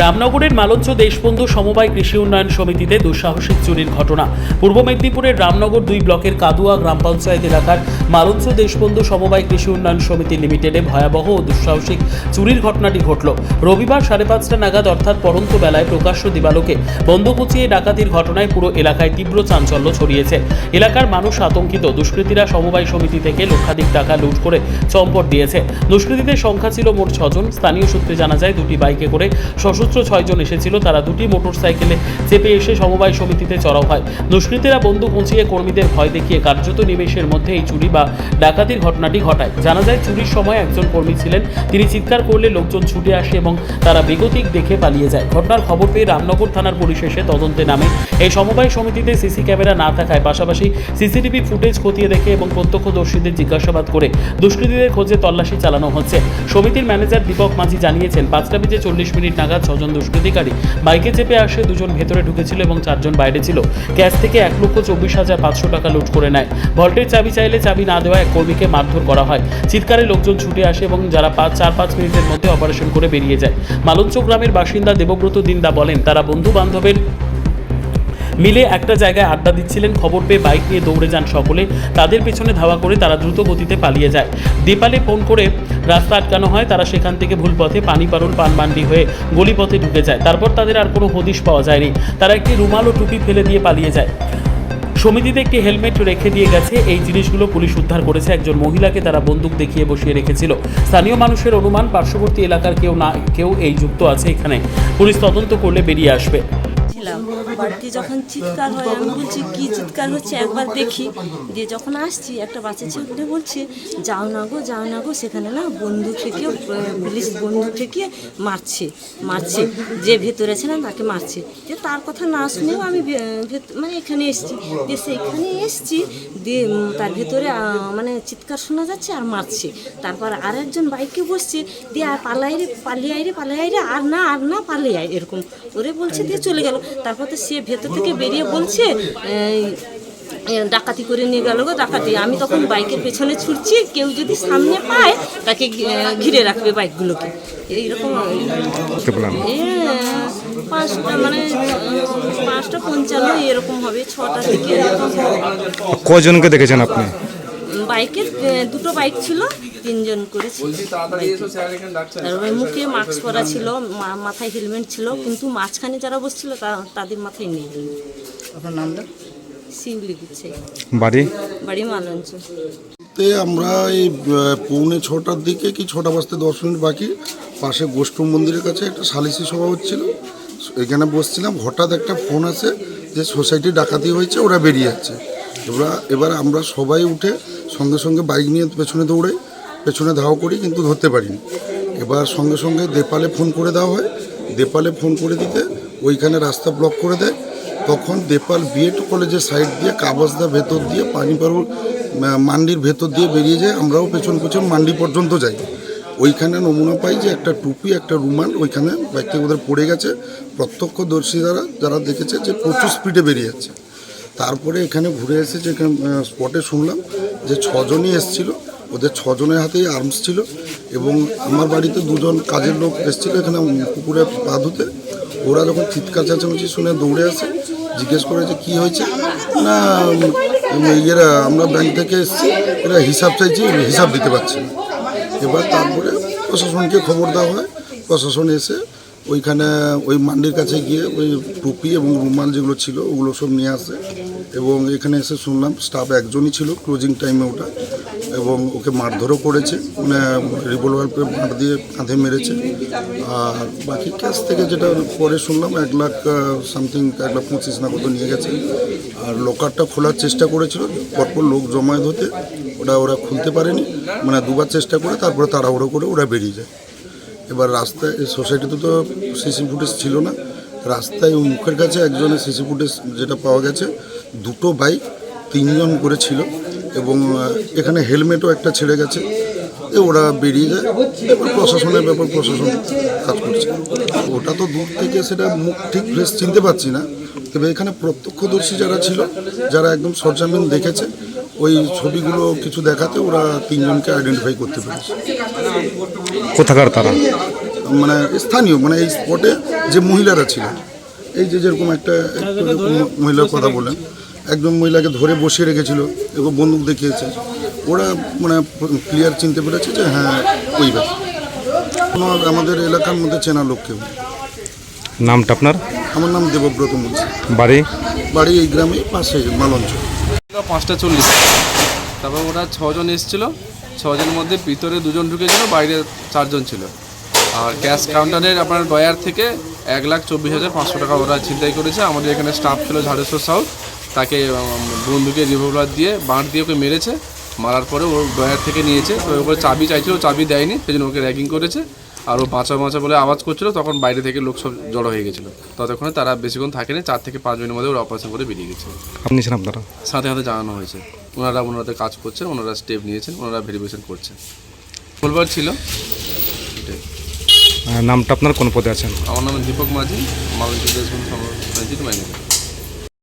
রামনগরের মালঞ্চ দেশবন্ধু সমবায় কৃষি উন্নয়ন সমিতিতে দুঃসাহসিক চুরির ঘটনা। পূর্ব মেদিনীপুরের রামনগর 2 ব্লকের কাদুয়া গ্রাম পঞ্চায়েত এলাকার মালঞ্চ দেশবন্ধু সমবায় কৃষি উন্নয়ন সমিতি লিমিটেডে ভয়াবহ ও দুঃসাহসিক চুরির ঘটনাটি ঘটল রবিবার 5:30 নাগাদ, অর্থাৎ পড়ন্ত বেলায় প্রকাশ্য দিবালোকে বন্দুক উঁচিয়ে ডাকাতির ঘটনায় পুরো এলাকায় তীব্র চাঞ্চল্য ছড়িয়েছে। এলাকার মানুষ আতঙ্কিত। দুষ্কৃতীরা সমবায় সমিতি থেকে লক্ষাধিক টাকা লুট করে চম্পট দিয়েছে। দুষ্কৃতীদের সংখ্যা ছিল মোট 6 জন। স্থানীয় সূত্রে জানা যায়, 2টি বাইকে করে সশস্ত্র 6 জন এসেছিল। তারা 2টি মোটরসাইকেলে চেপে এসে সমবায় সমিতিতে চড়াও হয়। দুষ্কৃতীরা বন্দুক উঁচিয়ে কর্মীদের ভয় দেখিয়ে কার্যত নিমেষের মধ্যে এই চুরি বা ডাকাতির ঘটনাটি ঘটায়। জানা যায়, চুরির সময় একজন কর্মী ছিলেন। তিনি চিৎকার করলে লোকজন ছুটে আসে এবং তারা বেগতিক দেখে পালিয়ে যায়। ঘটনার খবর পেয়ে রামনগর থানার পুলিশ এসে তদন্তে নামে। এই সমবায় সমিতিতে সিসি ক্যামেরা না থাকায় পাশাপাশি সিসিটিভি ফুটেজ খতিয়ে দেখে এবং প্রত্যক্ষদর্শীদের জিজ্ঞাসাবাদ করে দুষ্কৃতীদের খোঁজে তল্লাশি চালানো হচ্ছে। সমিতির ম্যানেজার দীপক মাঝি জানিয়েছেন, 5:40 নাগাদ 6 জন দুষ্কৃতিকারী বাইকে চেপে আসে। 2 জন ভেতরে ঢুকেছিল এবং 4 জন বাইরে ছিল। ক্যাশ থেকে 1,24,500 টাকা লুট করে নেয়। ভল্টের চাবি চাইলে চাবি না দেওয়া এক কর্মীকে মারধর করা হয়। চিৎকারে লোকজন ছুটে আসে এবং যারা 4-5 মিনিটের মধ্যে অপারেশন করে বেরিয়ে যায়। মালঞ্চ গ্রামের বাসিন্দা দেবব্রত দিন্দা বলেন, তারা বন্ধু বান্ধবের মিলে একটা জায়গায় আড্ডা দিচ্ছিলেন। খবর পেয়ে বাইক নিয়ে দৌড়ে যান সকলে। তাদের পেছনে ধাওয়া করে তারা দ্রুত গতিতে পালিয়ে যায়। দেপালে ফোন করে রাস্তা আটকানো হয়। তারা সেখান থেকে ভুল পথে পানিপারুল পানমান্ডি হয়ে গলিপথে ঢুকে যায়। তারপর তাদের আর কোনো হদিশ পাওয়া যায়নি। তারা একটি রুমাল ও টুপি ফেলে দিয়ে পালিয়ে যায়। সমিতিতে একটি হেলমেট রেখে দিয়ে গেছে। এই জিনিসগুলো পুলিশ উদ্ধার করেছে। একজন মহিলাকে তারা বন্দুক দেখিয়ে বসিয়ে রেখেছিল। স্থানীয় মানুষের অনুমান, পার্শ্ববর্তী এলাকার কেউ এই যুক্ত আছে। এখানে পুলিশ তদন্ত করলে বেরিয়ে আসবে। বাড়িতে যখন চিৎকার হয়, আমি বলছি কি চিৎকার হচ্ছে একবার দেখি। দিয়ে যখন আসছি, একটা বাচ্চা ছেলে বলছে যাও না গো, সেখানে না বন্দুক থেকে পুলিশ বন্দুক থেকে মারছে যে ভেতরে ছিলেন তাকে মারছে। যে তার কথা না শুনেও আমি মানে এখানে এসছি। দিয়ে সেখানে এসছি, দিয়ে তার ভেতরে মানে চিৎকার শোনা যাচ্ছে আর মারছে। তারপর আর একজন বাইকে বসছে, দিয়ে আর পালিয়ে আইরে আর না পালিয়ে আয় এরকম ওরে বলছে। দিয়ে চলে গেল। তারপর তো সে ভেতর থেকে বেরিয়ে বলছে ডাকাতি করে নিয়ে গেল গো ডাকাতি। আমি তখন বাইকের পেছনে ছুটছি, কেউ যদি সামনে পায় তাকে ঘিরে রাখবে বাইকগুলোকে। এইরকম 5টা মানে 5:55 এরকম হবে, 6টা থেকে। কয়জনকে দেখেছেন আপনি? বাইকের 2টো বাইক ছিল, 3 জন করেছি। তারপরে মুখে মাস্ক পরা ছিল, মাথায় হেলমেট ছিল, কিন্তু মাঝখানে যারা বসছিল তাদের মাথায় নেই। আপনার নামটা? শিউলি দিচ্ছে। বাড়ি মালঞ্চ। আমরা এই 6:45 দিকে কি 6:10 বাকি পাশে গোষ্ঠ মন্দিরের কাছে একটা সালিসি সভা হচ্ছিল। এখানে বসছিলাম, হঠাৎ একটা ফোন আসে যে সোসাইটি ডাকাতি হয়েছে, ওরা বেরিয়ে যাচ্ছে। এবার আমরা সবাই উঠে সঙ্গে সঙ্গে বাইক নিয়ে পেছনে ধাওয়া করি, কিন্তু ধরতে পারিনি। এবার সঙ্গে সঙ্গে দেপালে ফোন করে দেওয়া হয়। দেপালে ফোন করে দিতে ওইখানে রাস্তা ব্লক করে দেয়। তখন দেপাল বিএড কলেজের সাইড দিয়ে কাবাসদা ভেতর দিয়ে পানিপারুল মান্ডির ভেতর দিয়ে বেরিয়ে যায়। আমরাও পেছন মান্ডি পর্যন্ত যাই। ওইখানে নমুনা পাই যে একটা টুপি, একটা রুমাল ওইখানে বাইক থেকে ওদের পড়ে গেছে। প্রত্যক্ষদর্শীরা যারা দেখেছে যে প্রচুর স্পিডে বেরিয়ে যাচ্ছে। তারপরে এখানে ঘুরে এসে যেখানে স্পটে শুনলাম যে 6 জনই এসেছিল। ওদের 6 জনের হাতেই আর্মস ছিল এবং আমার বাড়িতে 2 জন কাজের লোক এসেছিল এখানে পুকুরে পা ধুতে। ওরা যখন চিৎকার চেঁচামেচি শুনে দৌড়ে আসে, জিজ্ঞেস করে যে কী হয়েছে। না আমরা ব্যাংক থেকে এসেছি, এরা হিসাব চাইছি, হিসাব দিতে পারছি না। এবার তারপরে প্রশাসনকে খবর দেওয়া হয়। প্রশাসন এসে ওইখানে ওই মান্ডির কাছে গিয়ে ওই টুপি এবং রুমাল যেগুলো ছিল ওগুলো সব নিয়ে আসে। এবং এখানে এসে শুনলাম স্টাফ একজনই ছিল ক্লোজিং টাইমে ওটা, এবং ওকে মারধরও করেছে, মানে রিভলভার মার দিয়ে কাঁধে মেরেছে। আর বাকি ক্যাশ থেকে যেটা পরে শুনলাম 1 লাখ সামথিং, 1,25,000 না কত নিয়ে গেছে। আর লকারটা খোলার চেষ্টা করেছিল, পরপর লোক জমায়েত হতে ওরা খুলতে পারেনি। মানে 2বার চেষ্টা করে তারপরে তাড়াহুড়ো করে ওরা বেরিয়ে যায়। এবার রাস্তায় সোসাইটিতে তো সিসি ফুটেজ ছিল না। রাস্তায় মুখের কাছে একজনের সিসি ফুটেজ যেটা পাওয়া গেছে, 2টো বাইক 3 জন করে ছিল এবং এখানে হেলমেটও একটা ছেড়ে গেছে। ওরা বেরিয়ে যায়। এবার প্রশাসনের ব্যাপার, প্রশাসন কাজ করছে। ওটা তো দূর থেকে সেটা মুখ ঠিক ফ্রেশ চিনতে পারছি না, তবে এখানে প্রত্যক্ষদর্শী যারা ছিল, যারা একদম সরজমিন দেখেছে, ওই ছবিগুলো কিছু দেখাতে ওরা 3 জনকে আইডেন্টিফাই করতে পেরেছে। কোথাকার তারা? মানে স্থানীয় মানে এই স্পটে যে মহিলারা ছিল, এই যে যেরকম একটা মহিলার কথা বললেন, একজন মহিলাকে ধরে বসিয়ে রেখেছিল এবং বন্দুক দেখিয়েছে। ওরা মানে ক্লিয়ার চিনতে পেরেছে যে হ্যাঁ ওই ব্যক্তি। কোনো আমাদের এলাকার মধ্যে চেনা লোক কেউ। নামটা আপনার? আমার নাম দেবব্রত মুন্সি, বাড়ি? বাড়ি এই গ্রামে পাশে মালঞ্চ। 5:40, তারপর ওরা 6 জন এসেছিলো। 6 জনের মধ্যে ভিতরে 2 জন ঢুকেছিল, বাইরে 4 জন ছিল। আর ক্যাশ কাউন্টারের আপনার ডয়ার থেকে 1,24,500 টাকা ওরা ছিনতাই করেছে। আমাদের এখানে স্টাফ ছিল ঝাড়েশ্বর সাউথ, তাকে বন্দুকের রিভলভার দিয়ে বাঁট দিয়ে ওকে মেরেছে। মারার পরে ওর ডয়ার থেকে নিয়েছে, তো ওপরে চাবি চাইছিল, চাবি দেয়নি, সেই জন্য ওকে র্যাগিং করেছে। আর ও বাঁচা বলে আওয়াজ করছিল, তখন বাইরে থেকে লোক সব জড়ো হয়ে গেছিলো। ততক্ষণে তারা বেশিক্ষণ থাকেনি, 4 থেকে 5 মিনিটের মধ্যে ওরা অপারেশন করে বেরিয়ে গেছে। আপনি ছিলেন আপনারা? সাথে সাথে জানানো হয়েছে, ওনারা কাজ করছেন, ওনারা স্টেপ নিয়েছেন, ওনারা ভেরিফিকেশন করছেন। বলবার ছিল এটাই। নামটা আপনার কোন পদে আছেন? আমার নাম দীপক মাঝি, মালঞ্চ দেশবন্ধু সমিতির ম্যানেজার।